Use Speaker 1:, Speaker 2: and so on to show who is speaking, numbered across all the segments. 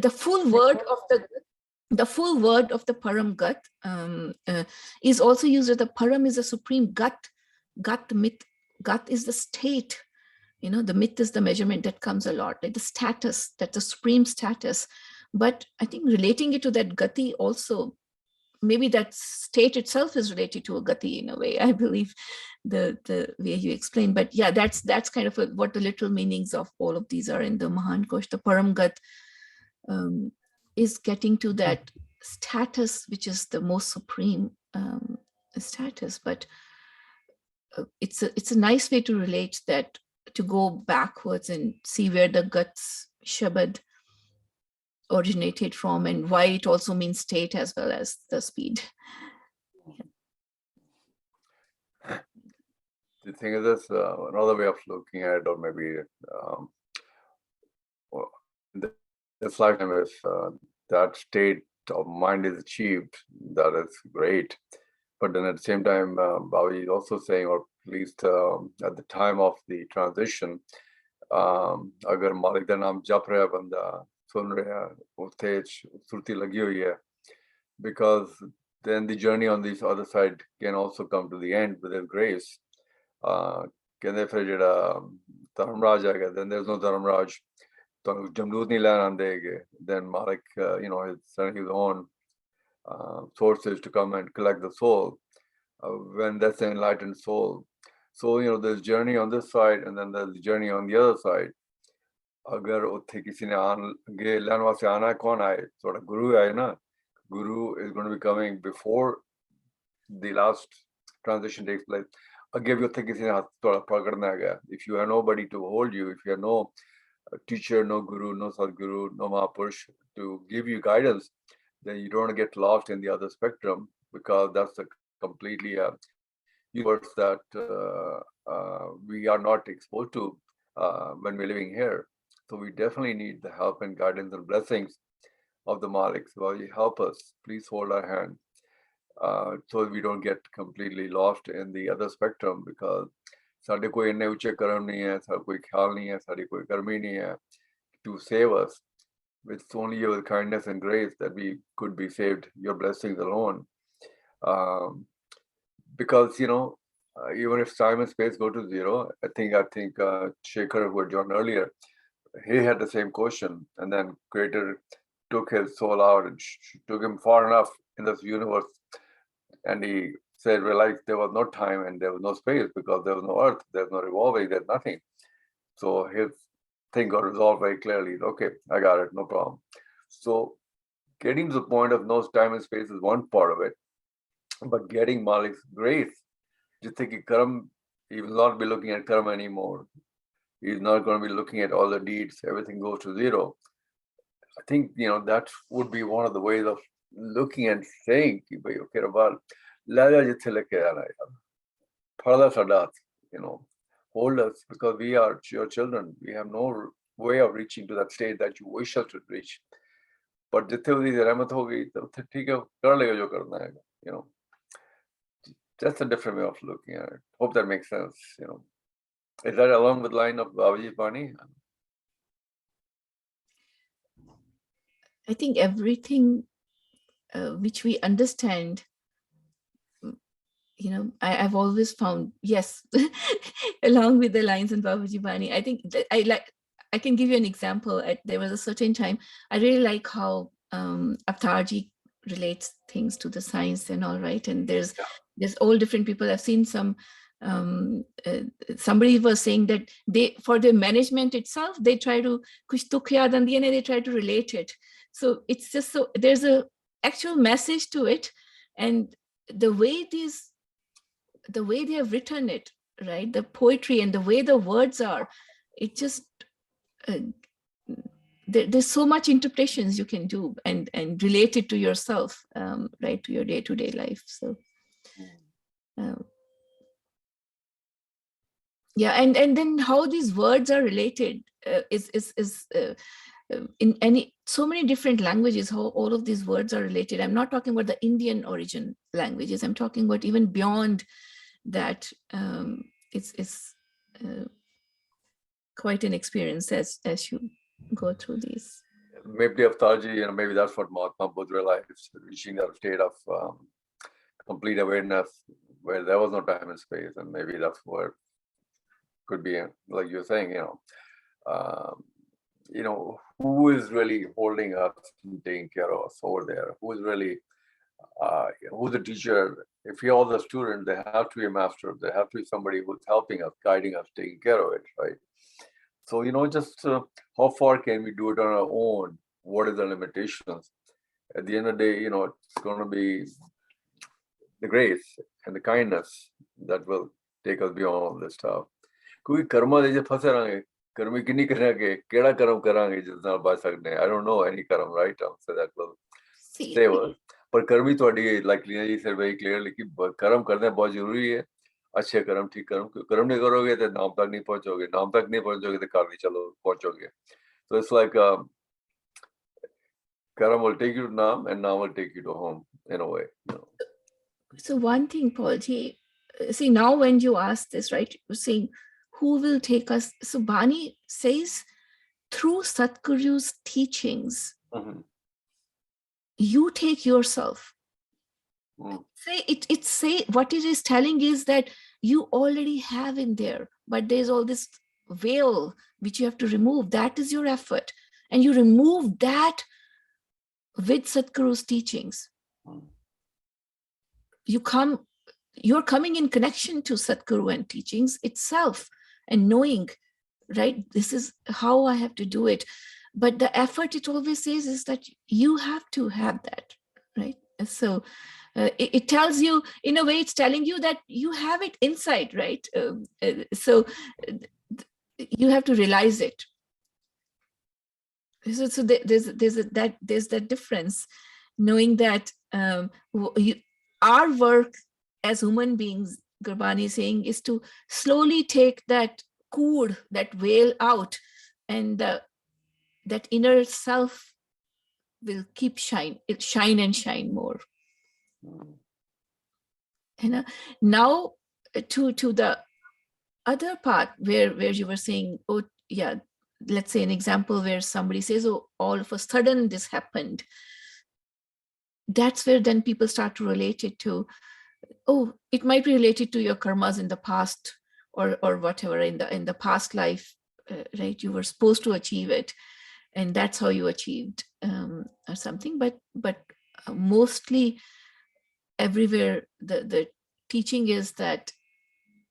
Speaker 1: the full word of the Param Gat is also used as the Param is the supreme Gat. Gat, the myth. Gat is the state. The myth is the measurement that comes a lot, like the status, that's the supreme status. But I think relating it to that Gati also, maybe that state itself is related to a Gati in a way, I believe, the way you explain. But yeah, that's kind of what the literal meanings of all of these are in the Mahan Kosh. The Param Gat is getting to that status, which is the most supreme status. But it's a nice way to relate that, to go backwards and see where the Guts Shabad originated from and why it also means state as well as the speed.
Speaker 2: The thing is this, another way of looking at it, or maybe this lifetime, if that state of mind is achieved, that is great. But then at the same time, Babaji is also saying, or at least at the time of the transition, agar Malik da naam jap raha banda, sun raha, uthe surti lagi hui hai, because then the journey on this other side can also come to the end with His grace. Kende fir jehda Dharamraj aega, then there's no Dharamraj. Jamdood nahi lain aandege. Then Malik, is sending his own sources to come and collect the soul. When that's an enlightened soul. So, there's journey on this side, and then there's the journey on the other side. Agar utthe kisi ne aage lain waste aana hai, kaun aaye? Sort of Guru hai na. Guru is going to be coming before the last transition takes place. Again, utthe kisi ne haath thoda pakadna hai. If you have nobody to hold you, if you have no teacher, no Guru, no Sadguru, no Mahapurush to give you guidance, then you don't get lost in the other spectrum, because that's a completely universe that we are not exposed to when we're living here. So we definitely need the help and guidance and blessings of the Maliks. Well, you help us, please hold our hand, so we don't get completely lost in the other spectrum, because ਸਾਡੇ ਕੋਈ ਇੰਨੇ ਉੱਚੇ ਕਰਮ ਨਹੀਂ ਹੈ, ਸਾਡਾ ਕੋਈ ਖਿਆਲ ਨਹੀਂ ਹੈ, ਸਾਡੀ ਕੋਈ ਕਰਮੀ ਨਹੀਂ ਹੈ to save us. It's only your kindness and grace that we could be saved, your blessings alone. Because, even if time and space go to zero, I think Shekhar, who had joined earlier, he had the same question, and then Creator took his soul out and took him far enough in this universe, and he said, realized there was no time and there was no space, because there was no earth, there's no revolving, there's nothing. So his thing got resolved very clearly. Okay, I got it, no problem. So getting to the point of no time and space is one part of it, but getting Malik's grace, just thinking Karam, he will not be looking at Karma anymore. He's not going to be looking at all the deeds, everything goes to zero. I think, that would be one of the ways of looking and saying, okay, Rabal, Lala jithe leke aana yaar. Phada sada hath, hold us, because we are your children. We have no way of reaching to that state that you wish us to reach. But jithe udi rahmat ho gayi, to theek hai, kar lega jo karna hai, Just a different way of looking at it. Hope that makes sense, Is that along with the line of Babaji's Bani?
Speaker 1: I think everything which we understand, I've always found, yes, along with the lines in Babaji Bani, I think that I can give you an example. There was a certain time, I really like how Avtarji relates things to the science and all, right? And there's all different people. I've seen some, somebody was saying that for the management itself, they try to, they try to relate it. So it's just so, there's a actual message to it. And the way they have written it, right? The poetry and the way the words are, it just, there's so much interpretations you can do and relate it to yourself, right? To your day-to-day life. So, yeah. And then how these words are related is in so many different languages, how all of these words are related. I'm not talking about the Indian origin languages. I'm talking about even beyond that. It's quite an experience as you go through these.
Speaker 2: maybe Avtarji, maybe that's what Mahatma Buddha realized, reaching that state of complete awareness where there was no time and space, and maybe that's where could be, like you're saying, um, who is really holding us and taking care of us over there? Who is really, who's the teacher? If you're all the student, there have to be a master. There have to be somebody who's helping us, guiding us, taking care of it, right? So, just how far can we do it on our own? What are the limitations? At the end of the day, it's going to be the grace and the kindness that will take us beyond all this stuff. क्योंकि कर्म दे जे फंसे रहेंगे, कर्म किन्नी करेंगे, केड़ा कर्म करांगे जिस नाल बच सकने? I don't know any कर्म, right? So that will save us. पर कर्म ही ਤੁਹਾਡੀ like लीना जी said very clearly कि कर्म करना बहुत जरूरी है. अच्छे कर्म, ठीक कर्म नहीं करोगे तो नाम तक नहीं पहुंचोगे, नाम तक नहीं पहुंचोगे तो कार नहीं चलो पहुंचोगे. So it's like कर्म will take you to naam and naam will take you to home in a way.
Speaker 1: So one thing, Paulji, see, now when you ask this, right, you're saying who will take us? So Bani says through Satguru's teachings, you take yourself. Say it say what it is telling is that you already have in there, but there's all this veil which you have to remove. That is your effort, and you remove that with Satguru's teachings. You're coming in connection to Satguru and teachings itself, and knowing, right, this is how I have to do it. But the effort, it always says, is that you have to have that, right? So it tells you, in a way, it's telling you that you have it inside, right? So you have to realize it. So there's that difference, knowing that our work as human beings, Gurbani is saying, is to slowly take that kood, that veil out, and that inner self will keep shine and shine more. And now to the other part where you were saying, oh yeah, let's say an example where somebody says, oh, all of a sudden this happened. That's where then people start to relate it to, oh, it might be related to your karmas in the past, or whatever in the past life, right? You were supposed to achieve it, and that's how you achieved or something. But mostly everywhere the teaching is that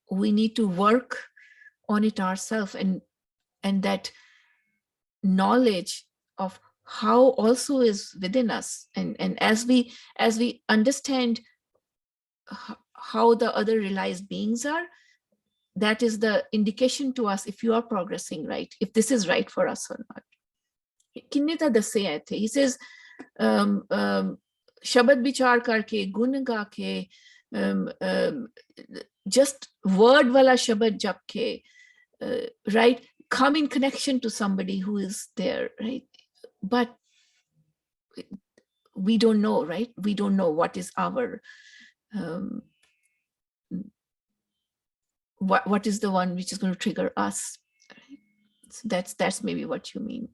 Speaker 1: we need to work on it ourselves, and that knowledge of how also is within us, and as we understand how the other realized beings are, that is the indication to us if you are progressing right, if this is right for us or not. He says shabad bichar karke, gun ga ke, just word wala shabad jap ke, right, come in connection to somebody who is there, right? But we don't know, right? We don't know what is our what is the one which is going to trigger us, right? So that's maybe what you mean.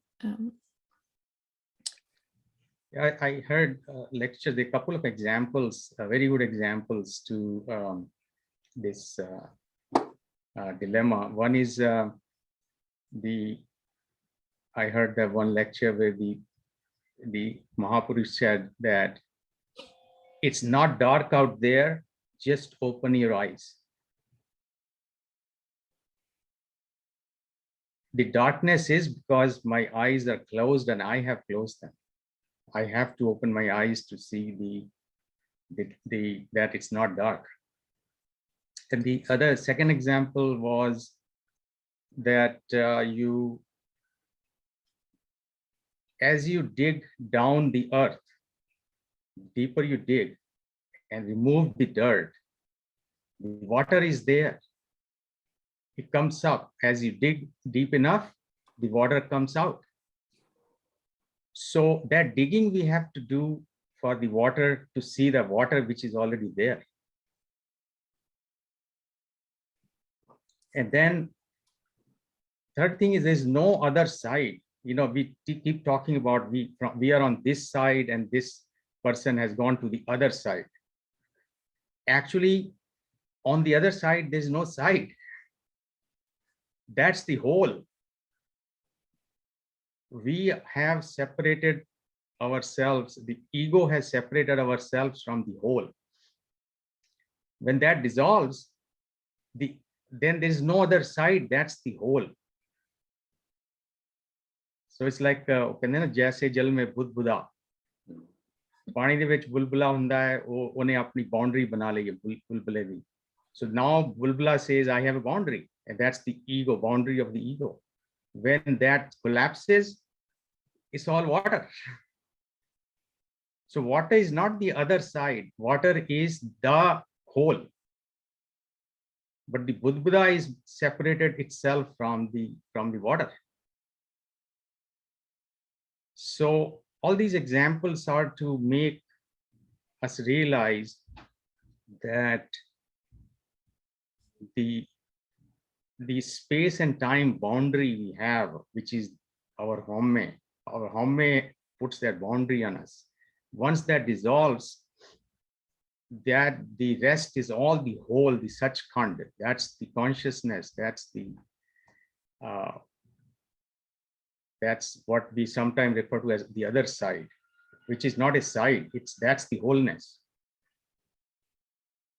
Speaker 3: I heard lectures, a couple of examples, very good examples to this dilemma. One is I heard that one lecture where the Mahapurush said that it's not dark out there, just open your eyes. The darkness is because my eyes are closed and I have closed them. I have to open my eyes to see that it's not dark. And the other second example was that as you dig down the earth, deeper you dig and remove the dirt, the water is there. It comes up. As you dig deep enough, the water comes out. So that digging we have to do for the water to see the water which is already there. And then third thing is there's no other side. we keep talking about we are on this side and this person has gone to the other side. Actually, on the other side, there's no side. That's the whole. We have separated ourselves. The ego has separated ourselves from the whole. When that dissolves, then there's no other side. That's the whole. So it's like ਕਹਿੰਦੇ ਨਾ ਜੈਸੇ ਜਲ में बुदबुदा, ਪਾਣੀ ਦੇ ਵਿੱਚ ਬੁਲਬੁਲਾ ਹੁੰਦਾ ਹੈ, ਉਹਨੇ ਆਪਣੀ ਬਾਉਂਡਰੀ ਬਣਾ ਲਈ ਹੈ ਬੁਲਬੁਲੇ ਦੀ. So now bulbula says I have a boundary, and that's the ego, boundary of the ego. When that collapses, it's all water. So water is not the other side. Water is the whole. But the Buddha is separated itself from the water. So all these examples are to make us realize that the space and time boundary we have, which is our homme puts that boundary on us. Once that dissolves, that the rest is all the whole, the Sachkhand. That's the consciousness. That's what we sometimes refer to as the other side, which is not a side. That's the wholeness.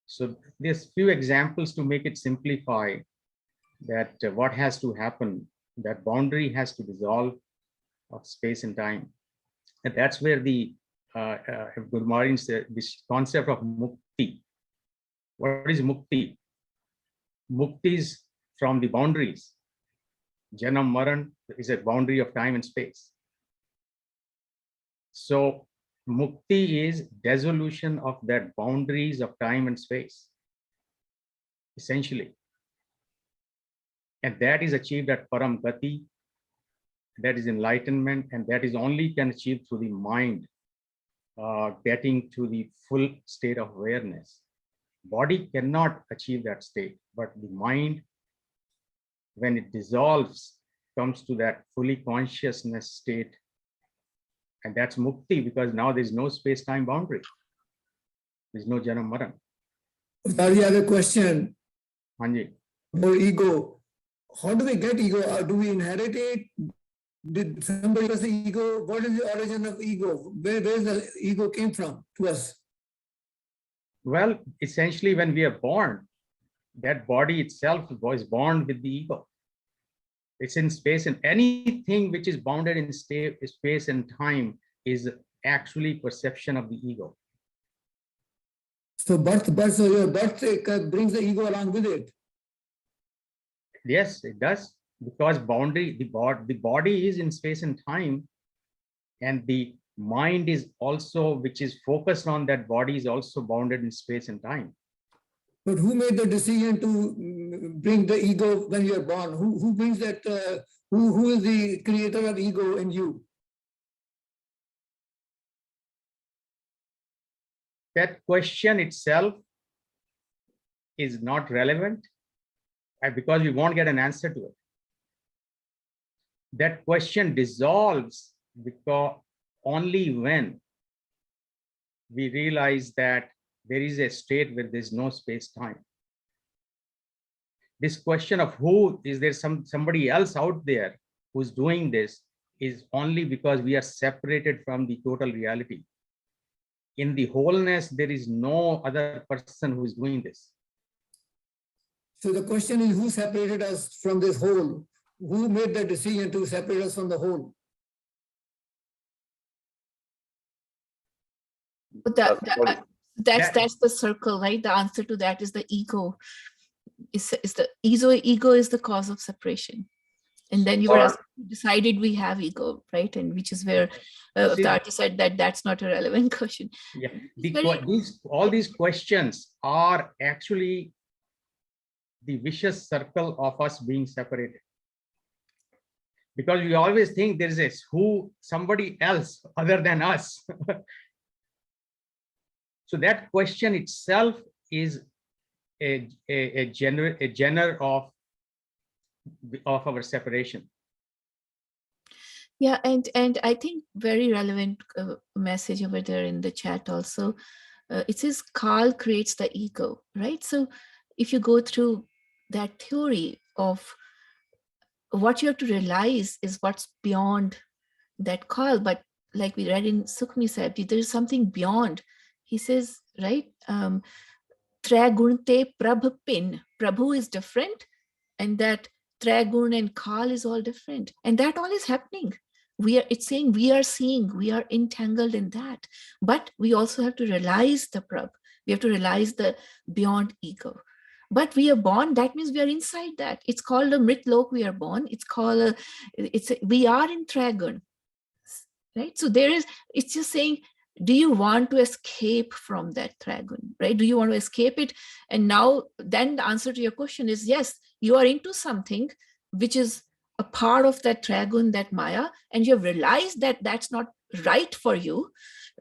Speaker 3: So there's few examples to make it simplify that what has to happen. That boundary has to dissolve of space and time, and that's where the Gurbani said this concept of mukti. What is mukti? Mukti is from the boundaries. Janam Maran is a boundary of time and space. So mukti is dissolution of that boundaries of time and space, essentially. And that is achieved at Param Gati. That is enlightenment, and that is only can achieve through the mind getting to the full state of awareness. Body cannot achieve that state, but the mind, when it dissolves, comes to that fully consciousness state. And that's mukti, because now there's no space-time boundary. There's no janam maran.
Speaker 4: I have a question.
Speaker 3: Hanji.
Speaker 4: More ego. How do we get ego? Or do we inherit it? Did somebody give us the ego? What is the origin of ego? Where the ego came from to us?
Speaker 3: Well, essentially, when we are born, that body itself was born with the ego. It's in space, and anything which is bounded in space and time is actually perception of the ego.
Speaker 4: So so your birth brings the ego along with it.
Speaker 3: Yes, it does, because boundary, the body is in space and time, and the mind is also, which is focused on that body, is also bounded in space and time.
Speaker 4: But who made the decision to bring the ego when you are born? Who brings that? Who is the creator of ego in you?
Speaker 3: That question itself is not relevant, because we won't get an answer to it. That question dissolves because only when we realize that there is a state where there's no space-time. This question of who is there, somebody else out there who's doing this, is only because we are separated from the total reality. In the wholeness, there is no other person who is doing this.
Speaker 4: So the question is, who separated us from this whole? Who made the decision to separate us from the whole?
Speaker 1: But that's the circle, right? The answer to that is the ego. Ego is the cause of separation. And then you were decided we have ego, right? And which is where the artist said that that's not a relevant question.
Speaker 3: Yeah, all these questions are actually the vicious circle of us being separated. Because we always think there is somebody else other than us. So that question itself is a genre of our separation.
Speaker 1: Yeah, and I think very relevant message over there in the chat also. It says Carl creates the ego, right? So if you go through that theory of what you have to realize is what's beyond that Carl, but like we read in Sukhmi Sahib, there is something beyond. He says, right? Tragunte Prabh Pin. Prabhu is different, and that Tragun and Kal is all different. And that all is happening. It's saying we are seeing, we are entangled in that. But we also have to realize the Prabh. We have to realize the beyond ego. But we are born, that means we are inside that. It's called a Mritlok, we are born. It's called, we are in Tragun, right? So it's just saying, do you want to escape from that dragon, right? Do you want to escape it? And now, then the answer to your question is yes, you are into something which is a part of that dragon, that Maya, and you have realized that that's not right for you,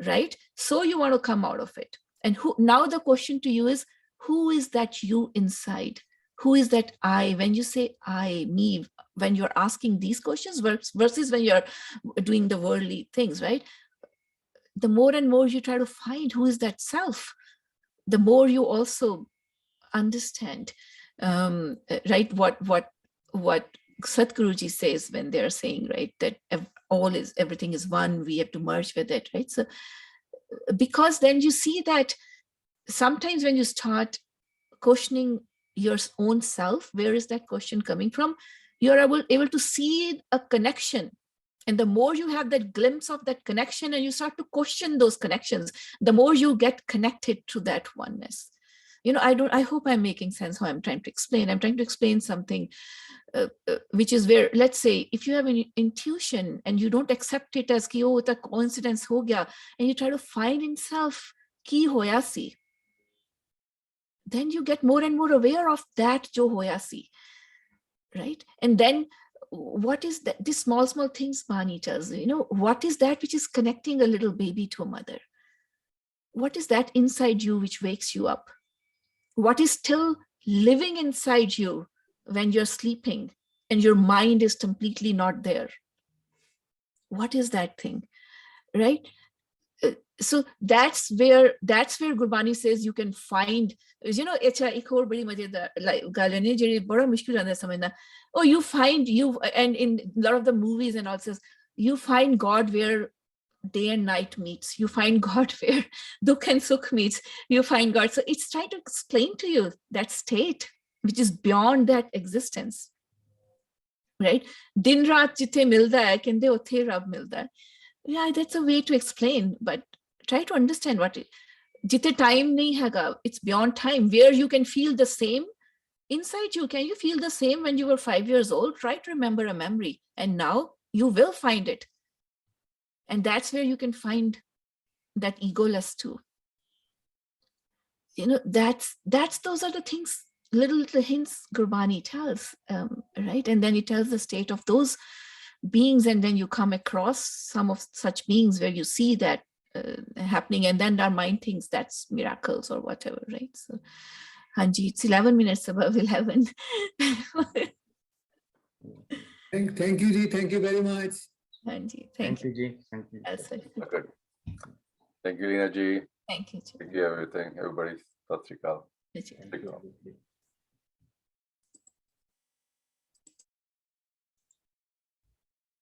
Speaker 1: right? So you want to come out of it. And now the question to you is, who is that you inside? Who is that I? When you say I, me, when you're asking these questions versus when you're doing the worldly things, right? The more and more you try to find who is that self, the more you also understand, right? What Satguruji says when they're saying, right, that everything is one, we have to merge with it, right? So because then you see that sometimes when you start questioning your own self, where is that question coming from? You're able to see a connection. And the more you have that glimpse of that connection and you start to question those connections, the more you get connected to that oneness. I hope I'm making sense how I'm trying to explain. I'm trying to explain something which is where, let's say, if you have an intuition and you don't accept it as ki, oh, it's a coincidence ho gaya, and you try to find in self ki hoya si, then you get more and more aware of that jo hoya si, right? And then what is that? These small things Bani tells, what is that which is connecting a little baby to a mother? What is that inside you which wakes you up? What is still living inside you when you're sleeping and your mind is completely not there? What is that thing, right? So that's where Gurbani says you can find, ek aur badi mazedar gal hai jehdi bada mushkil hunda samajhna. Oh, and in a lot of the movies and all this, you find God where day and night meets. You find God where dukh and sukh meets. You find God. So it's trying to explain to you that state which is beyond that existence, right? Din raat jithe milda hai, kende uthe rab milda hai. Yeah, that's a way to explain, but try to understand what jithe time nahi haga, it's beyond time, where you can feel the same inside you. Can you feel the same when you were 5 years old? Try to remember a memory, and now you will find it. And that's where you can find that egoless too. Those are the things, little hints Gurbani tells, right? And then he tells the state of those beings, and then you come across some of such beings where you see that happening, and then our mind thinks that's miracles or whatever, right? So Hanji, it's 11 minutes above 11.
Speaker 4: Thank you, Ji. Thank you very much.
Speaker 1: Hanji,
Speaker 3: Thank you, Ji. Thank you.
Speaker 2: Okay. Thank you, Leena ji.
Speaker 1: Thank you.
Speaker 2: Thank you, everybody. Sat Sri Akal.
Speaker 1: Thank you.
Speaker 3: Thank you.